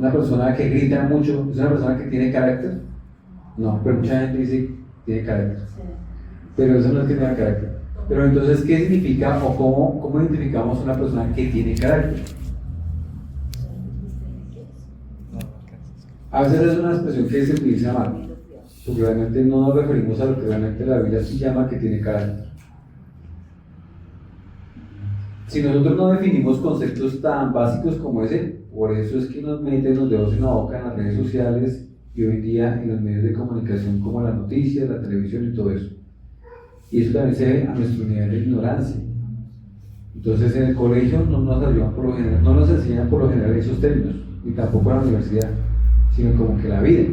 Una persona que grita mucho, ¿es una persona que tiene carácter? No, pero mucha gente dice que tiene carácter. Pero eso no tiene carácter. Pero entonces, ¿qué significa o cómo identificamos una persona que tiene carácter? A veces es una expresión que se utiliza mal, porque realmente no nos referimos a lo que realmente la Biblia sí llama que tiene carácter. Si nosotros no definimos conceptos tan básicos como ese, por eso es que nos meten los dedos en la boca en las redes sociales y hoy día en los medios de comunicación como las noticias, la televisión y todo eso. Y eso también se ve a nuestro nivel de ignorancia. Entonces en el colegio no nos ayudan por lo general, no nos enseñan por lo general esos términos, ni tampoco en la universidad, sino como que la vida.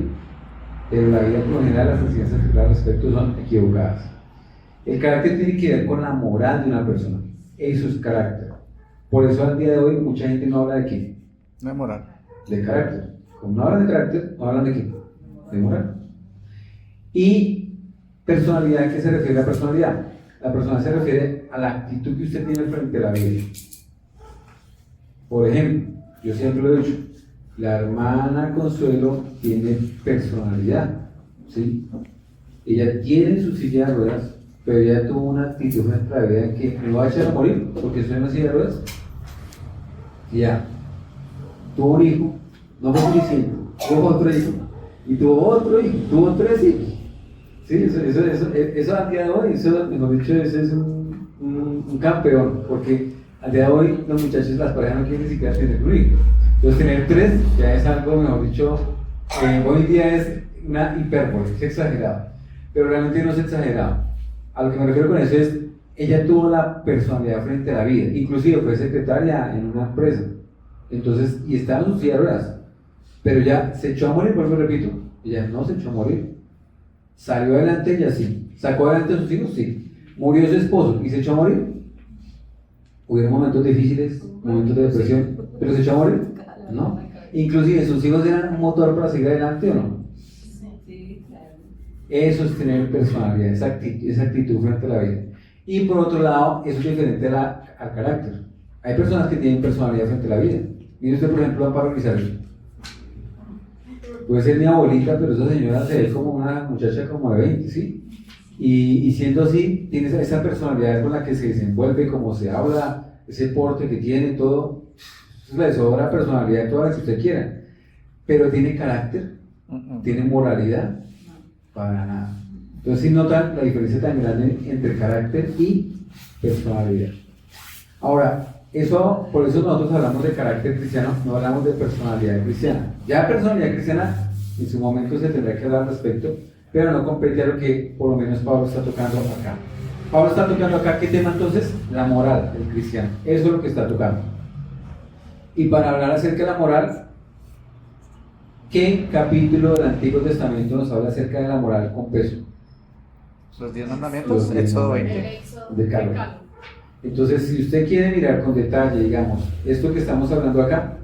Pero la vida por lo general, las enseñanzas que al respecto son equivocadas. El carácter tiene que ver con la moral de una persona. Eso es carácter. Por eso al día de hoy mucha gente no habla de qué. De moral. De carácter. Como no hablan de carácter, no hablan de qué. De moral. Y personalidad, ¿a qué se refiere la personalidad? La personalidad se refiere a la actitud que usted tiene frente a la vida. Por ejemplo, yo siempre lo he dicho, la hermana Consuelo tiene personalidad, ¿sí? Ella tiene su silla de ruedas, pero ella tuvo una actitud frente a la vida que no va a echar a morir porque soy una silla de ruedas. Y ya, tuvo un hijo, no fue suficiente, tuvo otro hijo, y tuvo otro hijo, tuvo 3 hijos. Sí, eso al día de hoy, eso, mejor dicho, ese es un campeón, porque al día de hoy los muchachos, las parejas no quieren ni siquiera tener un hijo. Entonces tener 3 ya es algo, mejor dicho, hoy en día es una hipérbole, es exagerado, pero realmente no es exagerado. A lo que me refiero con eso es, ella tuvo la personalidad frente a la vida, inclusive fue secretaria en una empresa, entonces, y estaba en sus silla de ruedas, pero ya se echó a morir, por eso repito, ella no se echó a morir. Salió adelante ella sí, sacó adelante a sus hijos sí, murió su esposo y se echó a morir. Hubieron momentos difíciles, momentos de depresión, pero se echó a morir, ¿no? Inclusive sus hijos eran un motor para seguir adelante o no. Eso es tener personalidad, esa actitud frente a la vida. Y por otro lado, eso es diferente al carácter. Hay personas que tienen personalidad frente a la vida. Mire usted, por ejemplo, a Pablo Lizardo. Puede ser mi abuelita, pero esa señora se ve como una muchacha como de 20, ¿sí? Y siendo así, tiene esa personalidad con la que se desenvuelve, como se habla, ese porte que tiene, todo. Le sobra personalidad, toda la que usted quiera. Pero tiene carácter, tiene moralidad, para nada. Entonces, sí notan la diferencia tan grande entre carácter y personalidad. Ahora, por eso nosotros hablamos de carácter cristiano, no hablamos de personalidad cristiana. Ya personalidad cristiana, en su momento se tendrá que hablar al respecto, pero no compete a lo que por lo menos Pablo está tocando acá. Pablo está tocando acá, ¿qué tema entonces? La moral del cristiano. Eso es lo que está tocando. Y para hablar acerca de la moral, ¿qué capítulo del Antiguo Testamento nos habla acerca de la moral con peso? Los 10 mandamientos, Éxodo 20. De Carlos. Entonces, si usted quiere mirar con detalle, digamos, esto que estamos hablando acá,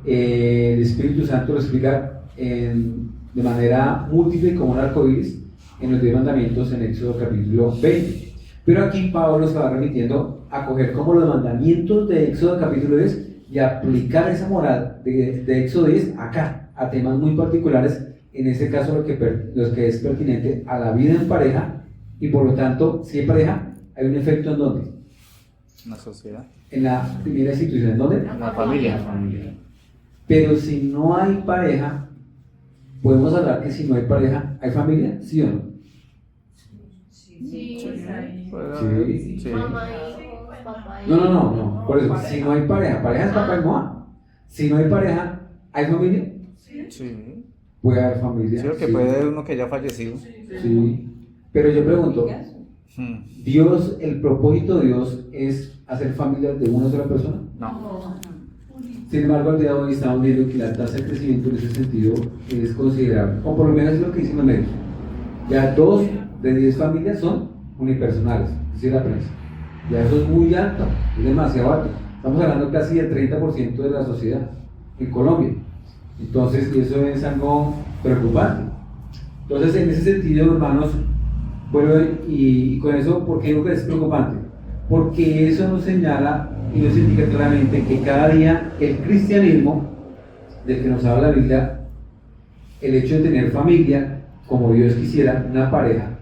el Espíritu Santo lo explica de manera múltiple como un arcoíris en los 10 mandamientos en Éxodo capítulo 20. Pero aquí Pablo se va remitiendo a coger como los mandamientos de Éxodo capítulo 10 y aplicar esa moral de Éxodo 10 acá, a temas muy particulares, en este caso lo que es pertinente a la vida en pareja, y por lo tanto, si hay pareja, hay un efecto en ¿dónde? En la sociedad. En la primera institución, ¿en dónde? En la familia. Pero si no hay pareja, podemos hablar que si no hay pareja, ¿hay familia? ¿Sí o no? Sí. Sí. No. Por eso, si no hay pareja es papá y mamá. Si no hay pareja, ¿hay familia? Sí. Puede haber familia. Sí, que sí. puede haber uno que ya ha fallecido. Sí. Pero yo pregunto, Dios, el propósito de Dios es hacer familias de una sola persona. No. Sin embargo, al día de hoy estamos viendo que la tasa de crecimiento en ese sentido es considerable, o por lo menos es lo que dicen los medios. Ya 2 de 10 familias son unipersonales, dice la prensa. Ya eso es muy alto, es demasiado alto. Estamos hablando casi del 30% de la sociedad en Colombia. Entonces, y eso es algo preocupante. Entonces, en ese sentido, hermanos, bueno, y con eso, ¿por qué digo que es preocupante? Porque eso nos señala y nos indica claramente que cada día el cristianismo del que nos habla la Biblia, el hecho de tener familia, como Dios quisiera, una pareja.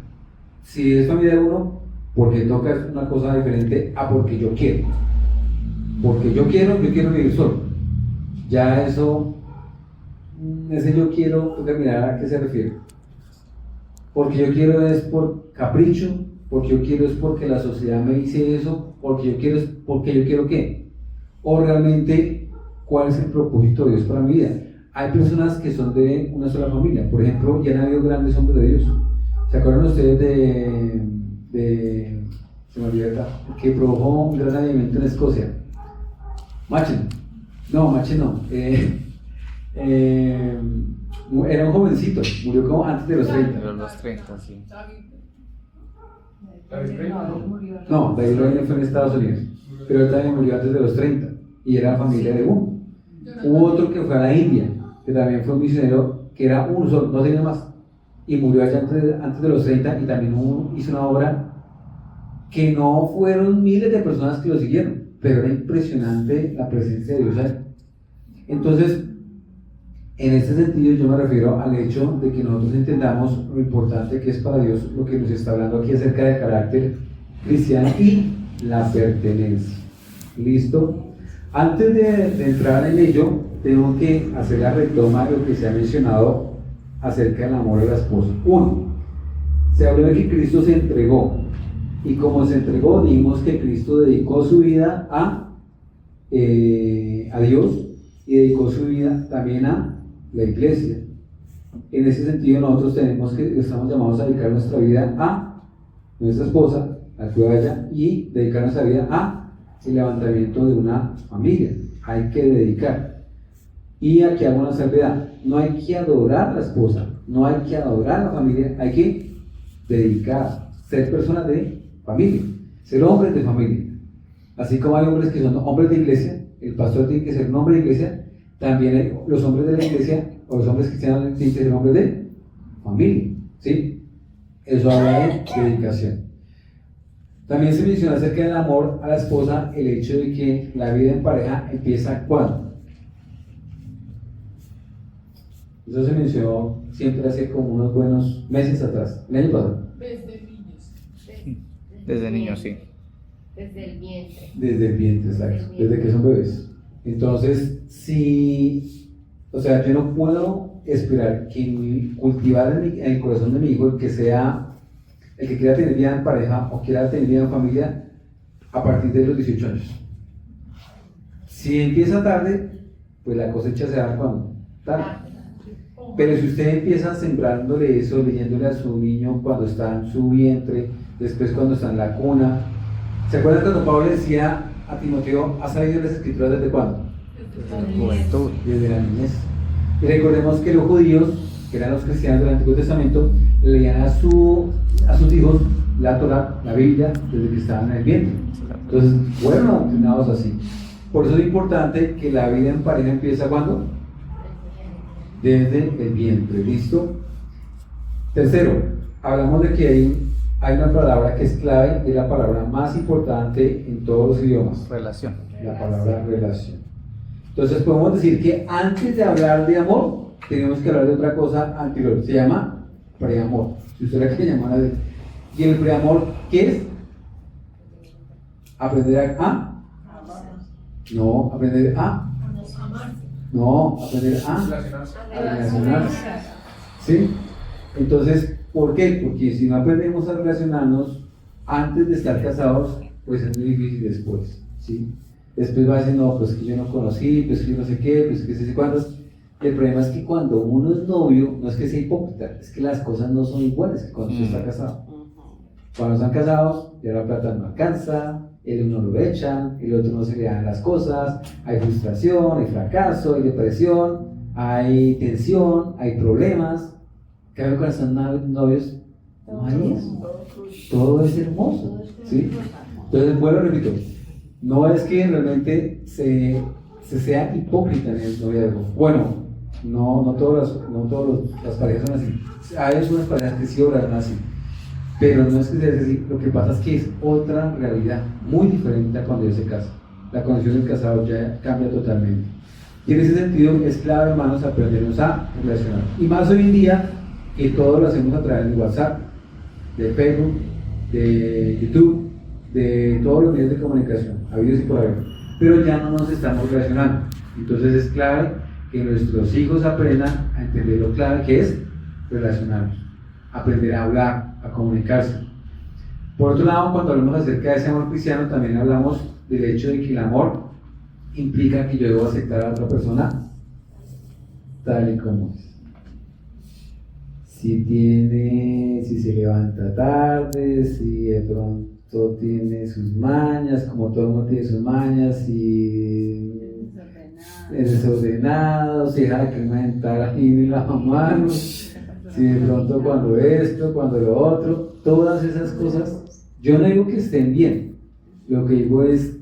Si es familia de uno, porque toca una cosa diferente a porque yo quiero. Porque yo quiero vivir solo. Ya eso, ese yo quiero, toca mirar a qué se refiere. Porque yo quiero es por capricho, porque yo quiero es porque la sociedad me dice eso, porque yo quiero es porque yo quiero qué. O realmente, ¿cuál es el propósito de Dios para mi vida? Hay personas que son de una sola familia. Por ejemplo, ya han habido grandes hombres de Dios. ¿Se acuerdan ustedes se me olvidó acá, que produjo un gran avivamiento en Escocia? Machen no. Era un jovencito, murió como antes de los 30. Pero los 30, sí. No, David Ryan fue en Estados Unidos, pero él también murió antes de los 30 y era familia de uno. Hubo otro que fue a la India, que también fue un misionero, que era uno solo, no tenía más, y murió allá antes de los 30 y también hizo una obra que no fueron miles de personas que lo siguieron, pero era impresionante la presencia de Dios ahí. Entonces, en este sentido yo me refiero al hecho de que nosotros entendamos lo importante que es para Dios lo que nos está hablando aquí acerca del carácter cristiano y la pertenencia. ¿Listo? Antes de entrar en ello, tengo que hacer la retoma de lo que se ha mencionado acerca del amor a la esposa. Uno, se habló de que Cristo se entregó, y como se entregó, dijimos que Cristo dedicó su vida a Dios y dedicó su vida también a la iglesia. En ese sentido, nosotros estamos llamados a dedicar nuestra vida a nuestra esposa, al cuidado de ella, y dedicar nuestra vida a el levantamiento de una familia. Hay que dedicar. Y aquí hago una salvedad: no hay que adorar a la esposa, no hay que adorar a la familia, hay que dedicar, ser personas de familia, ser hombres de familia. Así como hay hombres que son hombres de iglesia, el pastor tiene que ser un hombre de iglesia, también los hombres de la iglesia o los hombres cristianos tienen que ser hombres de familia, ¿sí? Eso habla de dedicación. También se menciona acerca del amor a la esposa el hecho de que la vida en pareja empieza ¿cuándo? Eso se mencionó siempre hace como unos buenos meses atrás, el año pasado. Desde niños. Desde niños, sí. Desde el vientre. Desde el vientre, exacto. Desde que son bebés. Entonces, yo no puedo esperar que cultivar en el corazón de mi hijo el que quiera tener vida en pareja o quiera tener vida en familia a partir de los 18 años. Si empieza tarde, pues la cosecha se da cuando tarde. Pero si usted empieza sembrándole eso, leyéndole a su niño cuando está en su vientre, después cuando está en la cuna. ¿Se acuerdan cuando Pablo decía a Timoteo, ¿has sabido las escrituras desde cuándo? Juventud. Desde la niñez. Y recordemos que los judíos, que eran los cristianos del Antiguo Testamento, leían a sus hijos la Torá, la Biblia, desde que estaban en el vientre. Entonces, fueron adoctrinados así. Por eso es importante que la vida en pareja empieza ¿cuándo? Desde el vientre. ¿Listo? Tercero, hablamos de que hay una palabra que es clave y es la palabra más importante en todos los idiomas. Relación. La palabra relación. Entonces podemos decir que antes de hablar de amor, tenemos que hablar de otra cosa anterior. Se llama preamor. Si usted la quiere llamar así. ¿Y el preamor qué es? Aprender a no, aprender a no, aprender a relacionarse. ¿Sí? Entonces, ¿por qué? Porque si no aprendemos a relacionarnos antes de estar casados, pues es muy difícil después, ¿sí? Después va a decir, no, pues que yo no conocí, pues que yo no sé qué, pues que sé cuántos. El problema es que cuando uno es novio, no es que sea hipócrita, es que las cosas no son iguales que cuando usted está casado. Cuando están casados, ya la plata no alcanza, el uno lo echan, el otro no se le dan las cosas, hay frustración, hay fracaso, hay depresión, hay tensión, hay problemas. Cuando están novios, no hay eso. Todo es hermoso, ¿sí? Entonces, bueno, repito, no es que realmente se sea hipócrita en el noviazgo. Bueno, no todas las parejas son así. Hay unas parejas que sí obran así, pero no es que sea así. Lo que pasa es que es otra realidad, muy diferente a cuando ya se casa. La condición del casado ya cambia totalmente. Y en ese sentido es clave, hermanos, aprendernos a relacionar. Y más hoy en día, que todo lo hacemos a través de WhatsApp, de Facebook, de YouTube, de todos los medios de comunicación, habidos y por haber. Pero ya no nos estamos relacionando. Entonces es clave que nuestros hijos aprendan a entender lo clave que es relacionarnos, aprender a hablar, a comunicarse. Por otro lado, cuando hablamos acerca de ese amor cristiano, también hablamos del hecho de que el amor implica que yo debo aceptar a otra persona tal y como es. Si se levanta tarde, si de pronto tiene sus mañas, como todo el mundo tiene sus mañas, si es desordenado, si deja que me entara ahí en la mano, si de pronto cuando esto, cuando lo otro, todas esas cosas, yo no digo que estén bien, lo que digo es,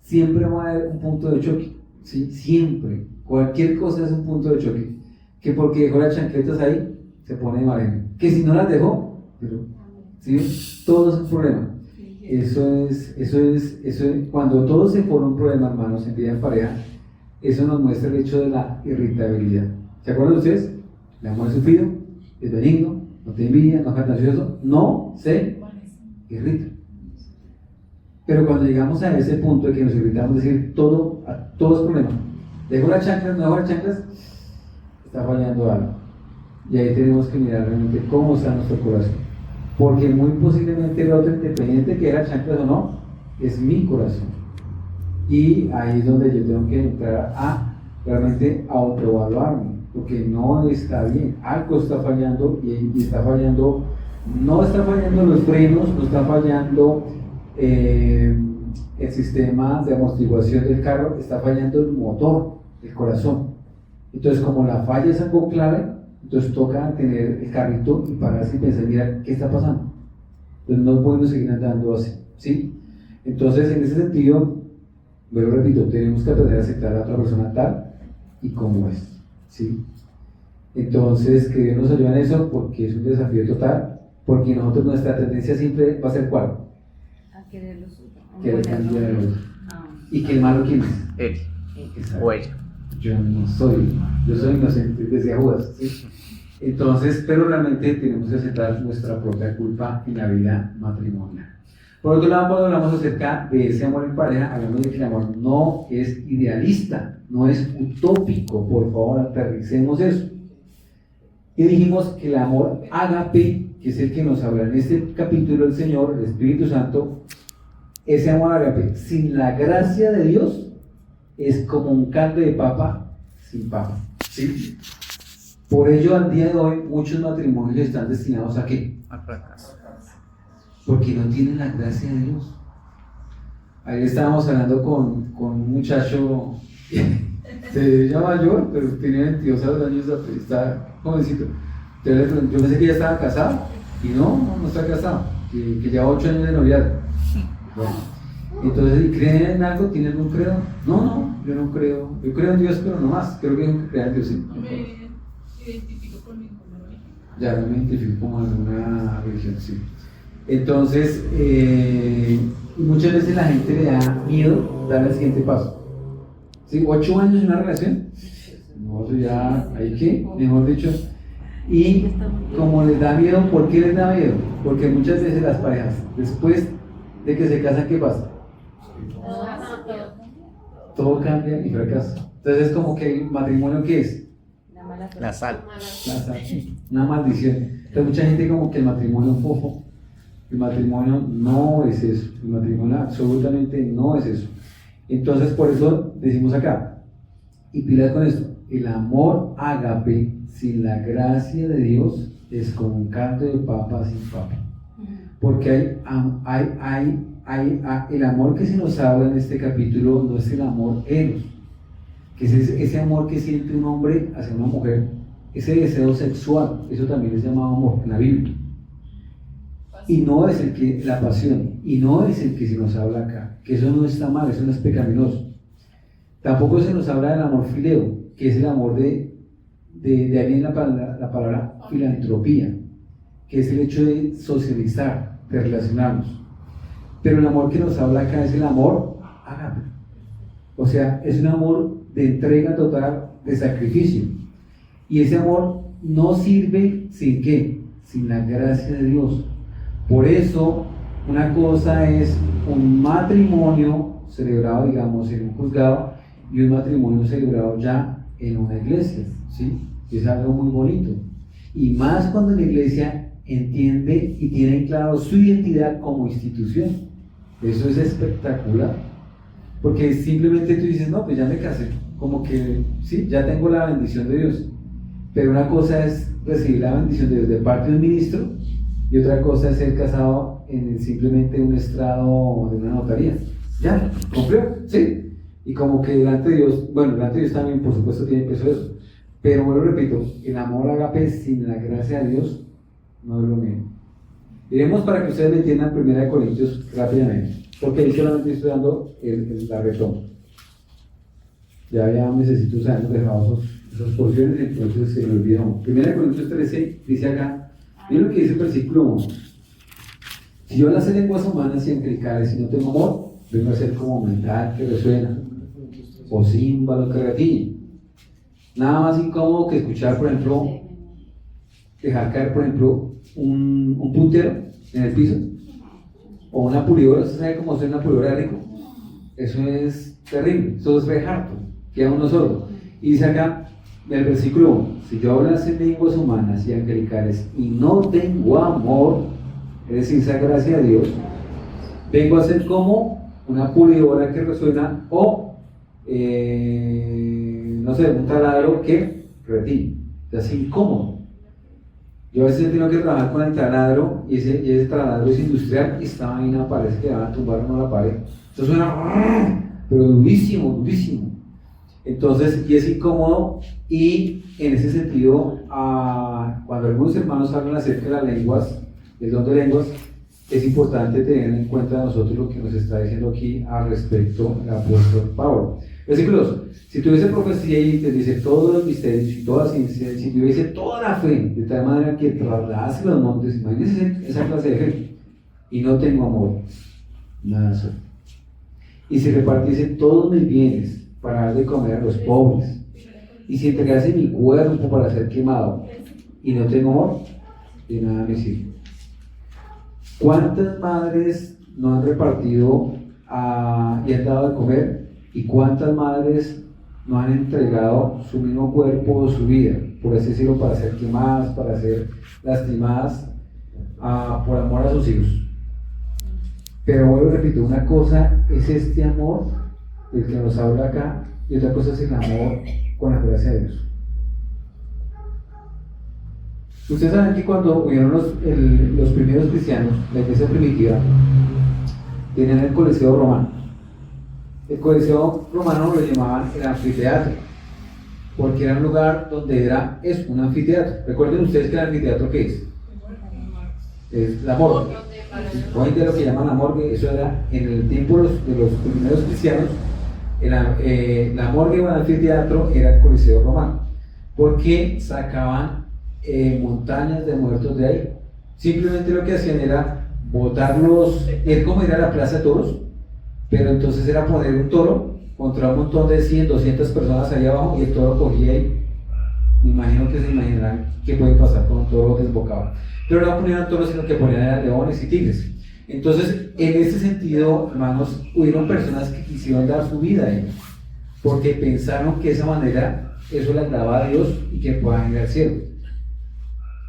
siempre va a haber un punto de choque, ¿sí? Siempre, cualquier cosa es un punto de choque, que porque dejó las chancletas ahí, se pone de mal genio, que si no las dejó, pero, ¿sí? Todo es un problema. Eso es, cuando todo se forma un problema, hermanos, en vida en pareja, eso nos muestra el hecho de la irritabilidad. ¿Se acuerdan ustedes? El amor es sufrido, es benigno, no te envidia, no es fantasioso, no se irrita. Pero cuando llegamos a ese punto de que nos irritamos, decir todo es problema. Dejo las chanclas, no dejo las chanclas, está fallando algo. Y ahí tenemos que mirar realmente cómo está nuestro corazón. Porque muy posiblemente el otro, independiente que era chanclas o no, es mi corazón. Y ahí es donde yo tengo que entrar a realmente autoevaluarme, porque no está bien, algo está fallando y está fallando, no está fallando los frenos, no está fallando el sistema de amortiguación del carro, está fallando el motor, el corazón. Entonces, como la falla es algo clave, entonces toca tener el carrito y pararse y pensar, mira, ¿qué está pasando? Entonces no podemos seguir andando así, ¿sí? Entonces, en ese sentido, bueno, repito, tenemos que aprender a aceptar a otra persona tal y como es, ¿sí? Entonces, que Dios nos ayude en eso, porque es un desafío total, porque nosotros, nuestra tendencia siempre va a ser ¿cuál? A querer lo suyo. Querer cambiar el otro. ¿Y que el malo quién es? Él Exacto. o ella. Yo no soy, yo soy inocente, decía Judas, ¿sí? Entonces, pero realmente tenemos que aceptar nuestra propia culpa en la vida matrimonial. Por otro lado, cuando hablamos acerca de ese amor en pareja, hablamos de que el amor no es idealista, no es utópico. Por favor, aterricemos eso. Y dijimos que el amor ágape, que es el que nos habla en este capítulo el Señor, el Espíritu Santo, ese amor ágape, sin la gracia de Dios, es como un caldo de papa sin papa, ¿sí? Por ello, al día de hoy, muchos matrimonios están destinados ¿a qué? Al fracaso. Porque no tienen la gracia de Dios. Ayer estábamos hablando con un muchacho, se veía mayor, pero tiene 22 años, está jovencito. Entonces, yo pensé que ya estaba casado, y no está casado, que lleva 8 años de noviazgo. Bueno, entonces, ¿creen en algo? ¿Tienen algún credo? No, yo no creo. Yo creo en Dios, pero no más. Creo que crean en Dios, sí. Me identifico con ninguna religión. Ya no me identifico como alguna religión, sí. Entonces, muchas veces la gente le da miedo dar el siguiente paso. ¿Sí? 8 años en una relación, no, eso ya hay que, mejor dicho. Y como les da miedo, ¿por qué les da miedo? Porque muchas veces las parejas, después de que se casan, ¿qué pasa? Todo cambia y fracasa. Entonces, es como que el matrimonio, ¿qué es? La sal. Una maldición. Entonces, mucha gente como que el matrimonio no es eso, el matrimonio absolutamente no es eso. Entonces, por eso decimos acá, y pilas con esto, el amor ágape sin la gracia de Dios es como un caldo de papa sin papa. Porque el amor que se nos habla en este capítulo no es el amor eros, que es ese amor que siente un hombre hacia una mujer, ese deseo sexual, eso también es llamado amor en la Biblia. Y no es la pasión, y no es el que se nos habla acá, que eso no está mal, eso no es pecaminoso. Tampoco se nos habla del amor fileo, que es el amor de ahí viene la palabra filantropía, que es el hecho de socializar, de relacionarnos. Pero el amor que nos habla acá es el amor ágape. O sea, es un amor de entrega total, de sacrificio. Y ese amor no sirve sin qué, sin la gracia de Dios. Por eso, una cosa es un matrimonio celebrado, digamos, en un juzgado y un matrimonio celebrado ya en una iglesia, ¿sí? Es algo muy bonito. Y más cuando la iglesia entiende y tiene claro su identidad como institución. Eso es espectacular. Porque simplemente tú dices, no, pues ya me casé. Como que, sí, ya tengo la bendición de Dios. Pero una cosa es recibir la bendición de Dios de parte de un ministro y otra cosa es ser casado en simplemente un estrado de una notaría. Ya, cumplió, sí. Y como que delante de Dios, bueno, delante de Dios también, por supuesto, tiene peso eso. Pero bueno, repito, el amor agape sin la gracia de Dios no es lo mismo. Iremos para que ustedes me entiendan 1 Corintios rápidamente, porque ahí solamente estoy dando la retoma. Ya necesito saber dejado esas porciones, entonces se me olvidó. 1 Corintios 13 dice acá, miren lo que dice el versículo 1. Si yo las lenguas humanas y angelicales y no tengo amor, vengo a ser como metal que resuena, o címbalo que retiñe. Nada más incómodo que escuchar, por ejemplo, dejar caer, por ejemplo, un puntero en el piso, o una pulidora. ¿Usted sabe cómo hacer una pulidora de rico? Eso es terrible, eso es re harto, queda uno solo. Y dice acá, en el versículo 1, si yo hablase en lenguas humanas y angelicales y no tengo amor, es decir, esa gracia de Dios, vengo a ser como una pulidora que resuena o no sé, un taladro que retiñe. Es incómodo. Yo a veces tengo que trabajar con el taladro y ese taladro es industrial y esta vaina parece que van a tumbar uno la pared. Eso suena, pero durísimo, durísimo. Entonces, y es incómodo, y en ese sentido, cuando algunos hermanos hablan acerca de las lenguas, el don de lenguas, es importante tener en cuenta nosotros lo que nos está diciendo aquí al respecto el apóstol Pablo. Versículo 2. Si tuviese profecía y te dice todos los misterios y toda ciencia, si tuviese toda la fe, de tal manera que trasladase los montes, imagínense esa clase de fe, y no tengo amor, nada soy. Y si repartiese todos mis bienes para dar de comer a los pobres, y si entregase mi cuerpo para ser quemado, y no tengo amor, de nada me sirve. ¿Cuántas madres no han repartido y han dado de comer? ¿Y cuántas madres no han entregado su mismo cuerpo o su vida, por así decirlo, para ser quemadas, para ser lastimadas, por amor a sus hijos? Pero vuelvo y repito, una cosa es este amor del que nos habla acá, y otra cosa es el amor con la gracia de Dios. Ustedes saben que cuando hubieron los primeros cristianos, la iglesia primitiva, tenían el Coliseo romano. El Coliseo romano lo llamaban el anfiteatro, porque era un lugar donde es un anfiteatro. Recuerden ustedes que el anfiteatro, ¿qué es? Es la morgue. Hoy de lo que llaman la morgue, eso era en el tiempo de los primeros cristianos. La morgue o el anfiteatro era el Coliseo romano, porque sacaban montañas de muertos de ahí. Simplemente lo que hacían era botarlos, es como ir a la plaza de toros, pero entonces era poner un toro contra un montón de 100, 200 personas ahí abajo, y el toro cogía y me imagino que se imaginarán qué puede pasar con un toro desbocado. Pero no ponían toros, sino que ponían leones y tigres. Entonces, en ese sentido, hermanos, hubieron personas que quisieron dar su vida ahí, porque pensaron que de esa manera eso le agradaba a Dios y que puedan ir al cielo.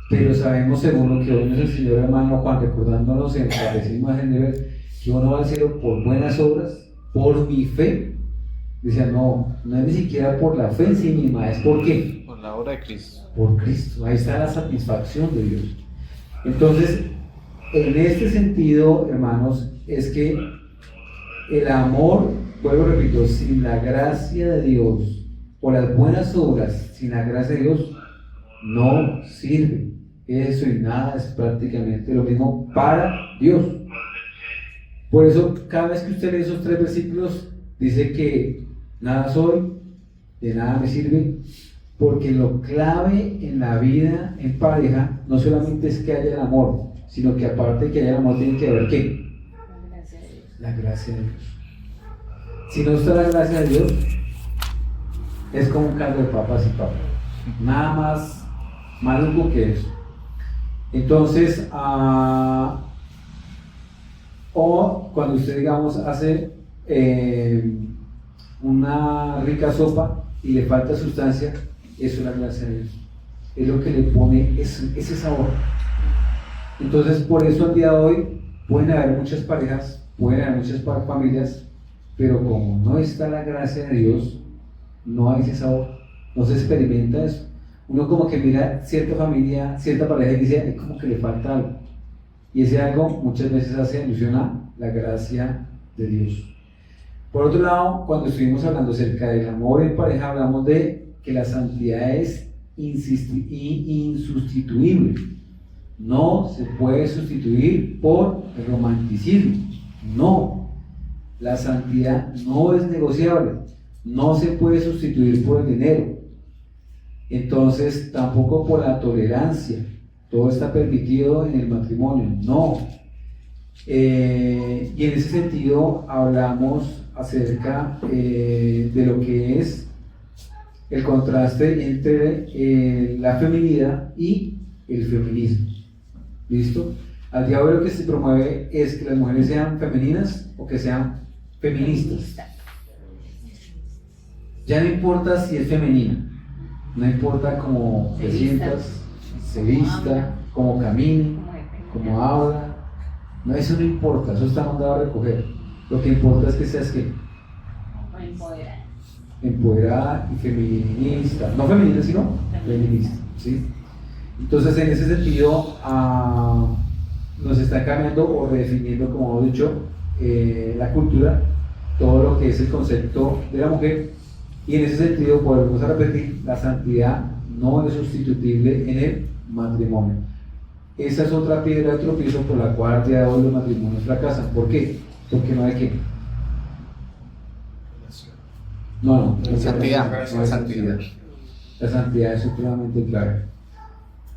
Pero sabemos, según lo que hoy nos enseñó el hermano Juan, recordándonos en el catecismo de Heidelberg, que uno va al cielo por buenas obras, por mi fe. Decía, no es ni siquiera por la fe en sí misma, es por qué. Por la obra de Cristo. Por Cristo, ahí está la satisfacción de Dios. Entonces, en este sentido, hermanos, es que el amor, vuelvo repito, sin la gracia de Dios, o las buenas obras sin la gracia de Dios, no sirve. Eso y nada es prácticamente lo mismo para Dios. Por eso, cada vez que usted lee esos 3 versículos, dice que nada soy, de nada me sirve, porque lo clave en la vida en pareja no solamente es que haya el amor, sino que aparte de que haya el amor, tiene que haber ¿qué? La gracia de Dios. Si no está la gracia de Dios, es como un caldo de papas y papas. Nada más maluco que eso. Entonces, o cuando usted, digamos, hace una rica sopa y le falta sustancia, eso es la gracia de Dios. Es lo que le pone ese sabor. Entonces, por eso al día de hoy pueden haber muchas parejas, pueden haber muchas familias, pero como no está la gracia de Dios, no hay ese sabor, no se experimenta eso. Uno como que mira cierta familia, cierta pareja y dice, "Ay, como que le falta algo". Y ese algo muchas veces hace alusión a la gracia de Dios. Por otro lado, cuando estuvimos hablando acerca del amor en pareja, hablamos de que la santidad es insustituible. No se puede sustituir por el romanticismo. No. La santidad no es negociable. No se puede sustituir por el dinero. Entonces, tampoco por la tolerancia. Todo está permitido en el matrimonio. No. Y en ese sentido hablamos acerca de lo que es el contraste entre la feminidad y el feminismo. ¿Listo? Al día de hoy lo que se promueve es que las mujeres sean femeninas o que sean feministas. Ya no importa si es femenina, no importa cómo te sientas, se vista, cómo camine, cómo habla. No, eso no importa, eso está mandado a recoger. Lo que importa es que seas ¿qué? Empoderada y feminista. No feminista, sino feminista. ¿Sí? Entonces, en ese sentido, nos está cambiando o redefiniendo, como hemos dicho, la cultura, todo lo que es el concepto de la mujer. Y en ese sentido, volvemos a repetir, la santidad no es sustituible en el matrimonio. Esa es otra piedra de tropiezo por la cual al día de hoy los matrimonios fracasan. ¿Por qué? Porque no hay qué. No hay Santidad. santidad. La santidad es supremamente clave.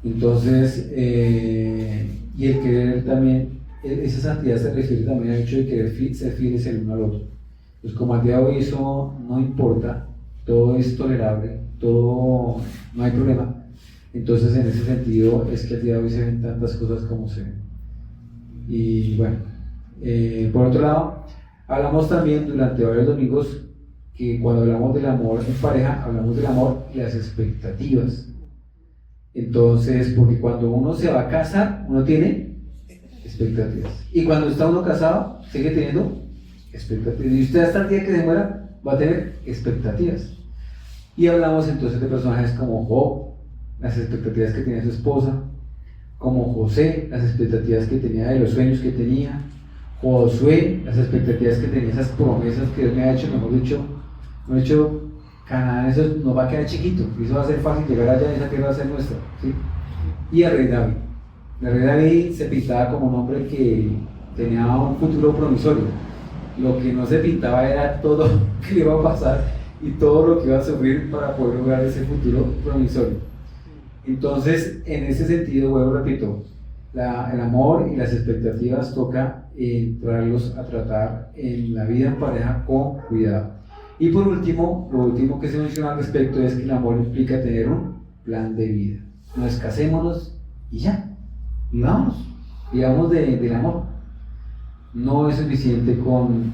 Entonces, y el querer también, esa santidad se refiere también al hecho de querer ser fieles el uno al otro. Pues como al día de hoy eso no importa, todo es tolerable, todo, no hay problema. Entonces, en ese sentido, es que al día de hoy se ven tantas cosas como se ven. Y bueno, por otro lado, hablamos también durante varios domingos que cuando hablamos del amor en pareja, hablamos del amor y las expectativas. Entonces, porque cuando uno se va a casar, uno tiene expectativas. Y cuando está uno casado, sigue teniendo expectativas. Y usted hasta el día que se muera va a tener expectativas. Y hablamos entonces de personajes como Job, las expectativas que tenía su esposa, como José, las expectativas que tenía de los sueños que tenía, Josué, las expectativas que tenía, esas promesas que Dios me ha hecho, me ha hecho Canaán, eso nos va a quedar chiquito, y eso va a ser fácil llegar allá y esa tierra va a ser nuestra, ¿sí? Y el rey David. El rey David se pintaba como un hombre que tenía un futuro promisorio. Lo que no se pintaba era todo lo que le iba a pasar y todo lo que iba a sufrir para poder lograr ese futuro promisorio. Entonces, en ese sentido, vuelvo, repito, el amor y las expectativas toca entrarlos a tratar en la vida en pareja con cuidado. Y por último, lo último que se menciona al respecto es que el amor implica tener un plan de vida. No es casémonos y ya, vivamos del amor. No es suficiente con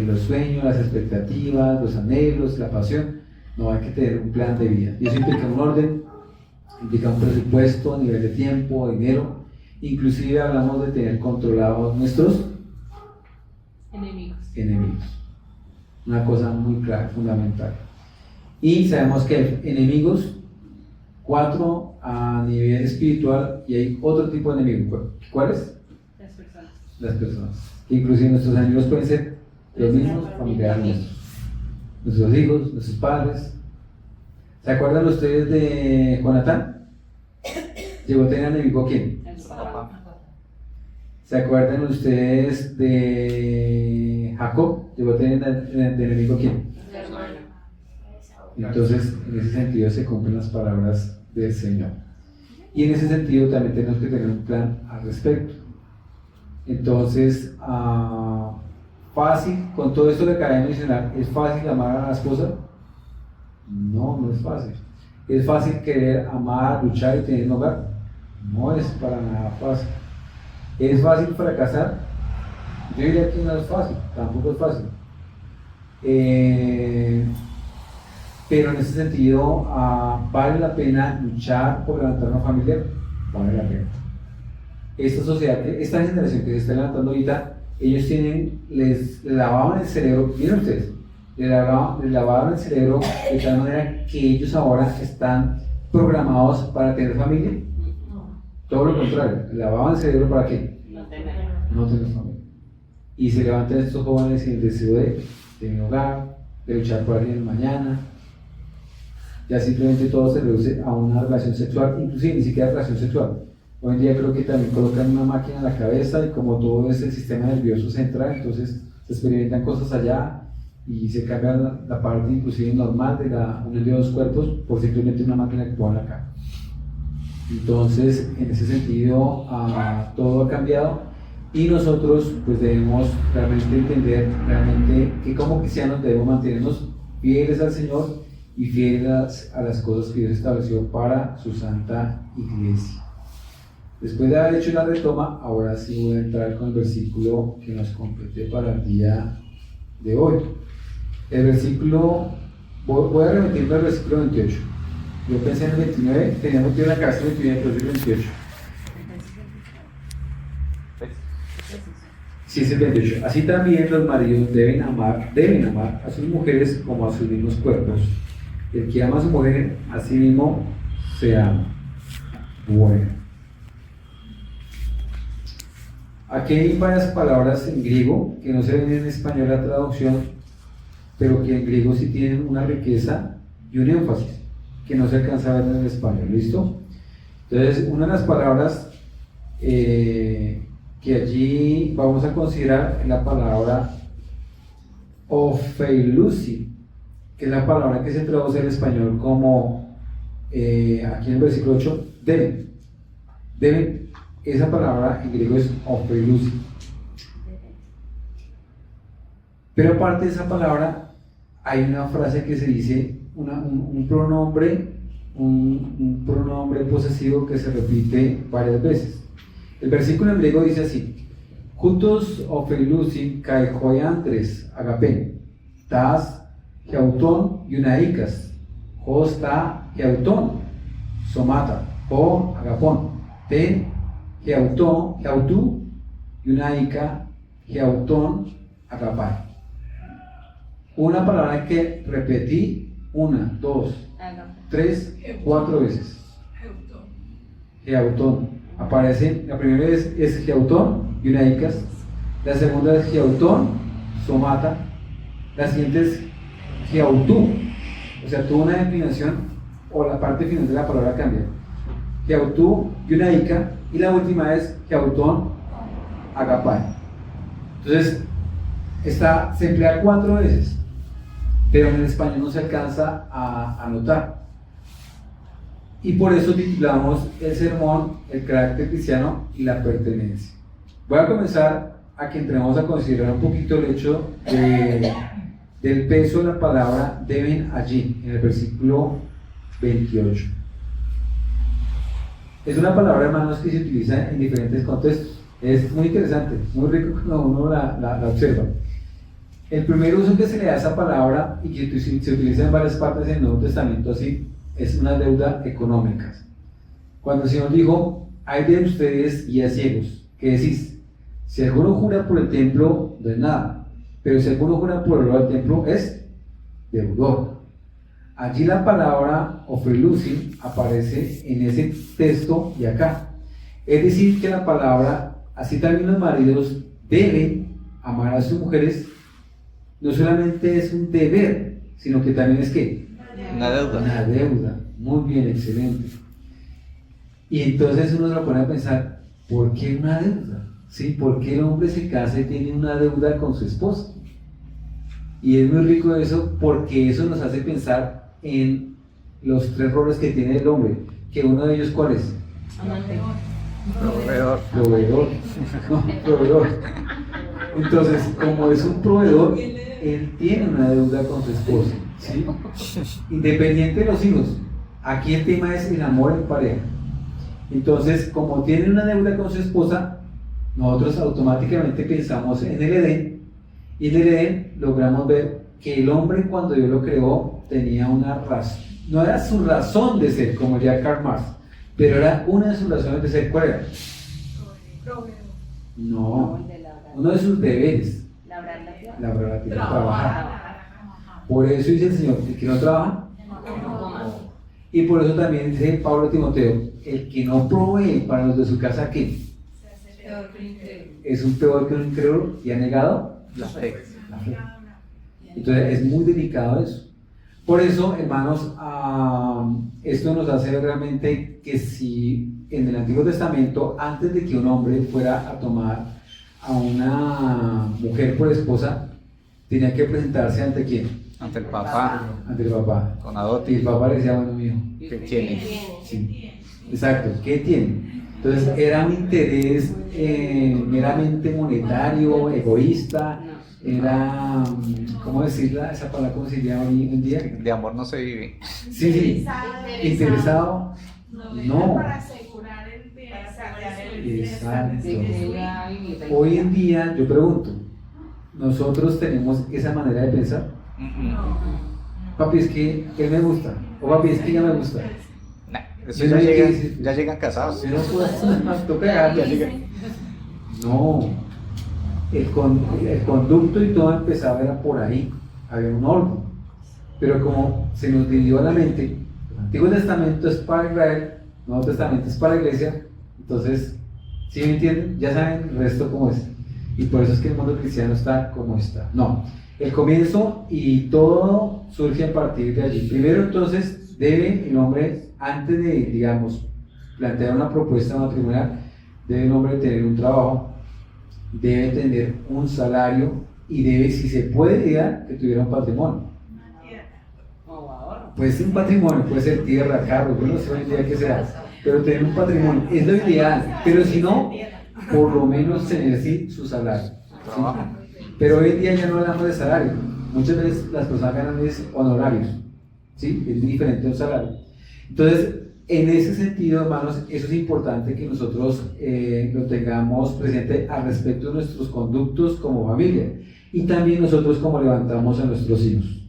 los sueños, las expectativas, los anhelos, la pasión. No, hay que tener un plan de vida. Y eso implica un orden, implica un presupuesto, nivel de tiempo, dinero. Inclusive hablamos de tener controlados nuestros enemigos. Una cosa muy clara, fundamental. Y sabemos que hay enemigos, 4 a nivel espiritual, y hay otro tipo de enemigos. ¿Cuáles? Las personas. Que inclusive nuestros enemigos pueden ser los mismos familiares nuestros hijos, nuestros padres. ¿Se acuerdan ustedes de Jonatán? ¿Llegó a tener enemigo a quién? ¿Se acuerdan ustedes de Jacob? ¿Llegó a tener de enemigo a quién? Entonces, en ese sentido se cumplen las palabras del Señor. Y en ese sentido también tenemos que tener un plan al respecto. Entonces, fácil, con todo esto que acabé de mencionar, ¿es fácil amar a la esposa? No, no es fácil. ¿Es fácil querer amar, luchar y tener un hogar? No es para nada fácil. ¿Es fácil fracasar? Yo diría que no es fácil, tampoco es fácil. Pero en ese sentido, ¿vale la pena luchar por levantar una familia? Vale la pena. Esta sociedad, esta generación que se está levantando ahorita, ellos les lavaban el cerebro, miren ustedes, les lavaban el cerebro de tal manera que ellos ahora están programados para tener familia. Todo lo contrario, les lavaban el cerebro para qué? No tener familia. Y se levantan estos jóvenes sin el deseo de tener hogar, de luchar por alguien en mañana. Ya simplemente todo se reduce a una relación sexual, inclusive ni siquiera relación sexual. Hoy en día creo que también colocan una máquina en la cabeza y como todo es el sistema nervioso central, entonces se experimentan cosas allá y se cambia la parte inclusive normal de la unión de dos cuerpos por simplemente una máquina que pongan acá. Entonces, en ese sentido, todo ha cambiado y nosotros pues debemos realmente entender realmente que como cristianos debemos mantenernos fieles al Señor y fieles a las cosas que Dios estableció para su santa iglesia. Después de haber hecho la retoma, ahora sí voy a entrar con el versículo que nos compete para el día de hoy. El versículo, voy a remitirme al versículo 28. Yo pensé en el 29, teníamos que ir a la casa del 29, pero es el 28. Sí, es el 28. Así también los maridos deben amar a sus mujeres como a sus mismos cuerpos. El que ama a su mujer, a sí mismo se ama. Bueno. Aquí hay varias palabras en griego que no se ven en español la traducción, pero que en griego sí tienen una riqueza y un énfasis que no se alcanza a ver en el español. ¿Listo? Entonces, una de las palabras que allí vamos a considerar es la palabra ofeilusi, que es la palabra que se traduce en español como, aquí en el versículo 8, deben. Deben. Esa palabra en griego es ofeilusi. Pero aparte de esa palabra, hay una frase que se dice, un pronombre posesivo que se repite varias veces. El versículo en griego dice así: Juntos ofeilusi kai hoiantres agapen, tas geauton yunaicas, hosta geauton, somata, o agapon, ten geautu, yunaica, geauton, agapai. Una palabra que repetí 1, 2, 3, 4 veces. Geauton. Aparece, la primera vez es geauton, yunaicas. La segunda es geauton, somata. La siguiente es geautu. O sea, tuvo una declinación o la parte final de la palabra cambia. Geautu, yunaica. Y la última es geauton, agapai. Entonces, se emplea 4 veces, pero en el español no se alcanza a notar. Y por eso titulamos el sermón El carácter cristiano y la pertenencia. Voy a comenzar a que entremos a considerar un poquito el hecho del peso de la palabra deben allí, en el versículo 28. Es una palabra, hermanos, que se utiliza en diferentes contextos. Es muy interesante, muy rico cuando uno la observa. El primer uso que se le da a esa palabra y que se utiliza en varias partes del Nuevo Testamento así, es una deuda económica. Cuando el Señor dijo: hay de ustedes guías ciegos, ¿qué decís? Si alguno jura por el templo, no es nada, pero si alguno jura por el oro del templo, es deudor. Allí la palabra ofeilusi aparece en ese texto y acá. Es decir, que la palabra, así también los maridos deben amar a sus mujeres, no solamente es un deber, sino que también es ¿qué? Una deuda. Una deuda. Muy bien, excelente. Y entonces uno se lo pone a pensar, ¿por qué una deuda? ¿Sí? ¿Por qué el hombre se casa y tiene una deuda con su esposa? Y es muy rico eso, porque eso nos hace pensar en los 3 roles que tiene el hombre, que uno de ellos, ¿cuál es? Amante. Proveedor. No, proveedor. Entonces, como es un proveedor, él tiene una deuda con su esposa, ¿sí? Independiente de los hijos. Aquí el tema es el amor en pareja. Entonces, como tiene una deuda con su esposa, nosotros automáticamente pensamos en el Edén, y en el Edén logramos ver que el hombre, cuando Dios lo creó, tenía una razón. No era su razón de ser, como diría Karl Marx, pero era una de sus razones de ser. ¿Cuál era? No, el de labrar. uno de sus deberes. Labrar la tierra. Labrar la tierra, trabajar. Por eso dice el Señor, el que no trabaja, No coma. y por eso también dice Pablo a Timoteo, el que no provee para los de su casa, ¿qué? Es un peor que un incrédulo y ha negado La fe. la fe. Entonces es muy delicado eso. Por eso, hermanos, esto nos hace ver realmente que si en el Antiguo Testamento, antes de que un hombre fuera a tomar a una mujer por esposa, tenía que presentarse ante quién, Ante el papá, ante el papá. con Y Adoti, el papá le decía, bueno, mijo, que tiene. sí, exacto, ¿qué tiene? Entonces era un interés meramente monetario, egoísta, era, ¿cómo decirla? Esa palabra, ¿cómo se llama hoy en día? De amor no se vive. Sí, sí, interesado, no. Para asegurar el bienestar. Exacto. De que ella vivir la Hoy vida. en día, yo pregunto, ¿nosotros tenemos esa manera de pensar? Papi, es que él me gusta, o papi, es que ella me gusta. Nah, eso Yo ya no sé qué llegan, decir. ya llegan casados. Si no, pues, toca dejar, ya llega. No, el conducto y todo empezaba era por ahí, había un orden. Pero como se nos dividió la mente, el Antiguo Testamento es para Israel, el Nuevo Testamento es para la iglesia, entonces, ¿sí me entienden? Ya saben el resto cómo es. Y por eso es que el mundo cristiano está como está. No, el comienzo y todo surge a partir de allí. Primero, entonces, debe el hombre, antes de, digamos, plantear una propuesta matrimonial, debe el hombre tener un trabajo, debe tener un salario y debe, si se puede, ideal, que tuviera un patrimonio. O ahorro. Puede ser un patrimonio, puede ser tierra, carro, yo no sé hoy en día qué sea, pero tener un patrimonio es lo ideal. Pero si no, por lo menos tener sí su salario. Trabajo. Pero hoy en día ya no hablamos de salario. Muchas veces las personas ganan es honorarios, ¿sí? Es diferente a un salario. Entonces, en ese sentido, hermanos, eso es importante que nosotros lo tengamos presente al respecto de nuestros conductos como familia y también nosotros como levantamos a nuestros hijos.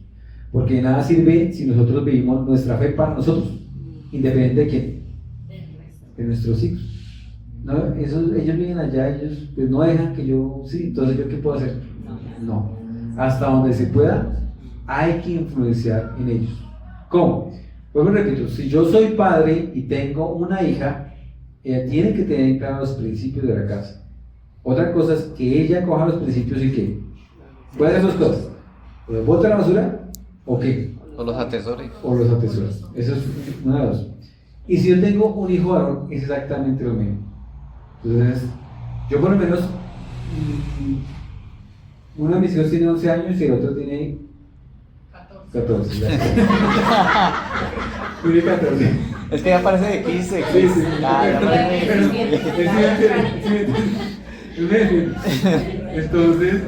Porque de nada sirve si nosotros vivimos nuestra fe para nosotros, independiente de quién, de nuestros hijos. ¿No? Ellos viven allá, ellos pues, no dejan que yo, sí, entonces ¿yo qué puedo hacer? No. Hasta donde se pueda, hay que influenciar en ellos. ¿Cómo? Pues me repito, si yo soy padre y tengo una hija, ella tiene que tener claros los principios de la casa. Otra cosa es que ella coja los principios y que puede hacer dos cosas: o los bota a la basura o qué, O los atesores. o los atesora. Eso es una de dos. Y si yo tengo un hijo varón, es exactamente lo mismo. Entonces, yo por lo menos, uno de mis hijos tiene 11 años y el otro tiene 14. Ya. Tiene 14. Es que ya parece de 15. Sí, sí. Ya parece Pero, de 15. entonces,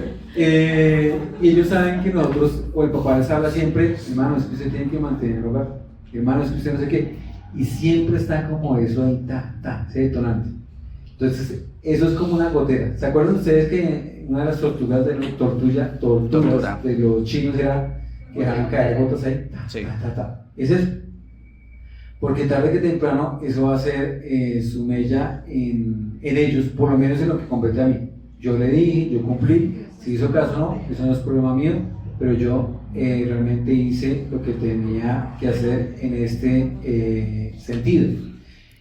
ellos saben que nosotros, o el papá les habla siempre, hermanos, es que usted tiene que mantener el hogar, hermanos, es que usted no sé qué, y siempre está como eso ahí, ese detonante. Entonces, eso es como una gotera. ¿Se acuerdan ustedes que una de las tortugas Tortura. de los chinos era que dejaban caer gotas ahí? Sí. Es eso. Porque tarde que temprano eso va a ser su mella en ellos, por lo menos en lo que compete a mí. Yo le dije, yo cumplí, si hizo caso o no, eso no es problema mío, pero yo realmente hice lo que tenía que hacer en este sentido.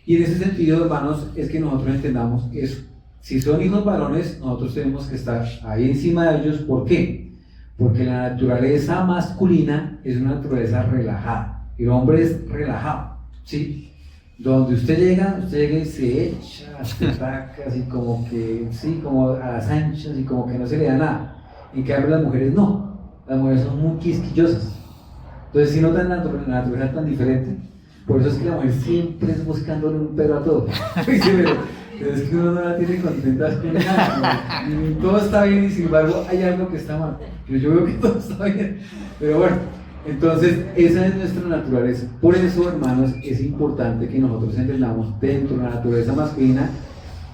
Y en ese sentido, hermanos, es que nosotros entendamos eso. Si son hijos varones, nosotros tenemos que estar ahí encima de ellos. ¿Por qué? Porque la naturaleza masculina es una naturaleza relajada. El hombre es relajado, ¿sí? Donde usted llega y se echa, se taca, así como que, sí, como a las anchas y como que no se le da nada. En cambio, las mujeres no. Las mujeres son muy quisquillosas. Entonces, si notan la naturaleza tan diferente, por eso es que la mujer siempre es buscándole un pero a todo. Pero es que uno no la tiene contenta con nada. Todo está bien y sin embargo hay algo que está mal. Pero yo veo que todo está bien. Pero bueno, Entonces, esa es nuestra naturaleza. Por eso, hermanos, es importante que nosotros entendamos dentro de la naturaleza masculina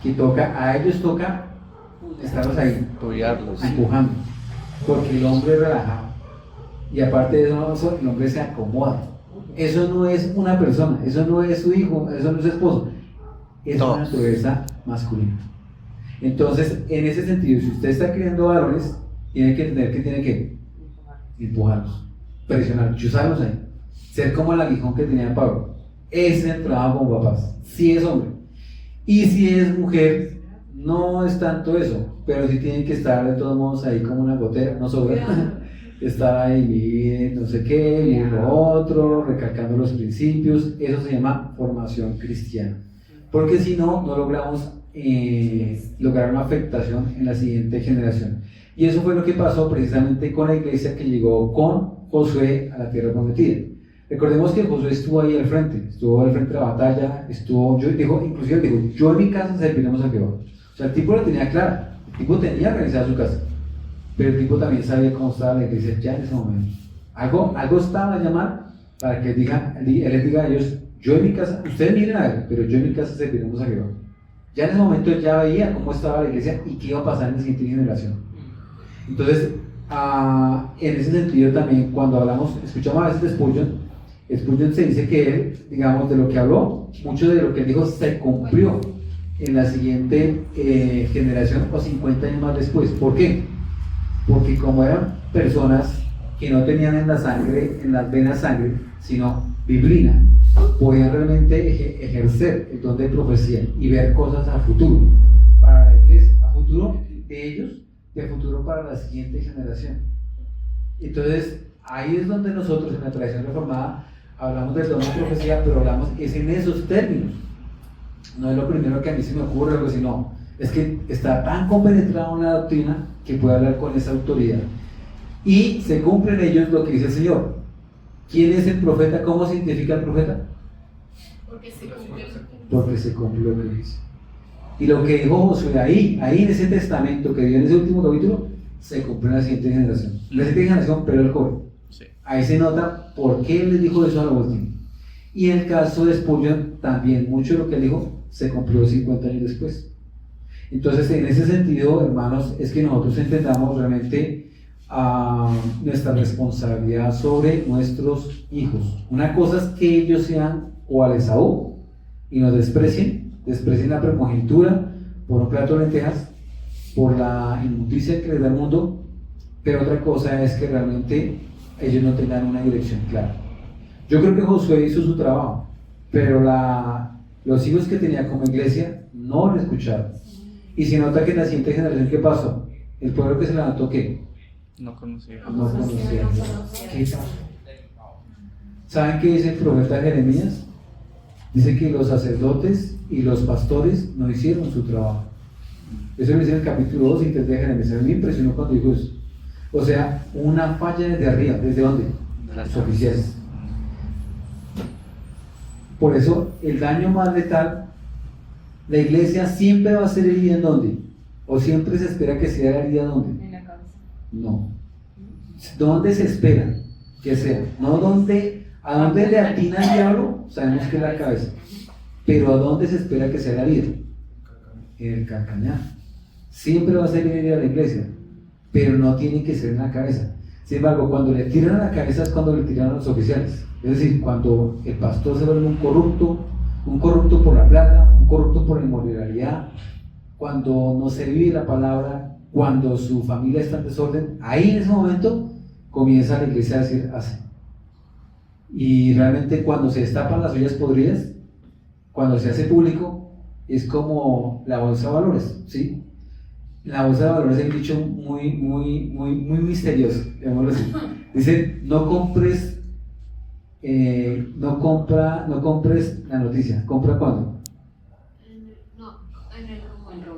que a ellos toca estarlos ahí, Apoyarlos. empujando, porque el hombre es relajado. Y aparte de eso, el hombre se acomoda. Eso no es una persona, eso no es su hijo, eso no es su esposo. Es Todos. una naturaleza masculina. Entonces, en ese sentido, si usted está criando varones, tiene que entender que tiene que empujarlos, presionar, chuzarlos ahí, ser como el aguijón que tenía Pablo. Ese es el trabajo como papás, si es hombre. Y si es mujer, no es tanto eso, pero sí tienen que estar de todos modos ahí como una gotera, no sobra. Estar ahí, vivir no sé qué, vivir lo otro, recalcando los principios. Eso se llama formación cristiana. Porque si no, no logramos lograr una afectación en la siguiente generación. Y eso fue lo que pasó precisamente con la iglesia que llegó con Josué a la tierra prometida. Recordemos que Josué estuvo ahí al frente de la batalla, inclusive dijo, yo en mi casa serviremos a Jehová. O sea, el tipo lo tenía claro, el tipo tenía organizada su casa, pero el tipo también sabía cómo estaba la iglesia ya en ese momento. Algo estaba a llamar para que él les diga a ellos, yo en mi casa, ustedes miren a ver, pero yo en mi casa serviremos a Jehová. Ya en ese momento él ya veía cómo estaba la iglesia y qué iba a pasar en la siguiente generación. Entonces, en ese sentido también, cuando escuchamos a veces de Spurgeon se dice que él, digamos, de lo que habló, mucho de lo que él dijo se cumplió en la siguiente generación o 50 años más después. ¿Por qué? Porque como eran personas que no tenían en las venas sangre, sino biblina, podían realmente ejercer el don de profecía y ver cosas a futuro para la iglesia, a futuro de ellos, de futuro para la siguiente generación. Entonces, ahí es donde nosotros en la tradición reformada hablamos del don de profecía, pero hablamos es en esos términos. No es lo primero que a mí se me ocurre, algo así, no. Es que está tan compenetrado en la doctrina que puede hablar con esa autoridad. Y se cumple en ellos lo que dice el Señor. ¿Quién es el profeta? ¿Cómo se identifica el profeta? Porque se cumple. Porque se cumple lo que dice. Y lo que dijo Josué ahí en ese testamento que dio en ese último capítulo, se cumple en la siguiente generación. La siguiente generación, pero el joven. Sí. Ahí se nota por qué él les dijo eso a los últimos. Y en el caso de Spurgeon, también mucho de lo que él dijo se cumplió 50 años después. Entonces, en ese sentido, hermanos, es que nosotros entendamos realmente nuestra responsabilidad sobre nuestros hijos. Una cosa es que ellos sean o al Esaú y nos desprecien la primogenitura por un plato de lentejas, por la inmundicia que les da el mundo, pero otra cosa es que realmente ellos no tengan una dirección clara. Yo creo que Josué hizo su trabajo, pero los hijos que tenía como iglesia no lo escucharon. Y se nota que en la siguiente generación, ¿qué pasó? El pueblo que se levantó, ¿qué? No conocía. No conocía. ¿Qué pasó? ¿Saben qué dice el profeta Jeremías? Dice que los sacerdotes y los pastores no hicieron su trabajo. Eso lo dice en el capítulo 2 y 3 de Jeremías. A mí me impresionó cuando dijo eso. O sea, una falla desde arriba. ¿Desde dónde? De las Los oficiales. Por eso, el daño más letal, la iglesia siempre va a ser herida ¿en dónde? ¿O siempre se espera que sea herida dónde? En la cabeza. No. ¿Dónde se espera que sea? No a dónde le atina el diablo, sabemos que es la cabeza. Pero ¿a dónde se espera que sea la herida? En el calcañar. Siempre va a ser herida la iglesia, pero no tiene que ser en la cabeza. Sin embargo, cuando le tiran a la cabeza es cuando le tiran a los oficiales. Es decir, cuando el pastor se vuelve un corrupto por la plata, un corrupto por la inmoralidad, cuando no se vive la palabra, cuando su familia está en desorden, ahí en ese momento comienza la iglesia a decir así. Y realmente cuando se destapan las ollas podridas, cuando se hace público, es como la bolsa de valores, ¿sí? La bolsa de valores es un dicho muy misterioso, digámoslo así. Dice, no compres la noticia. ¿Compra cuándo?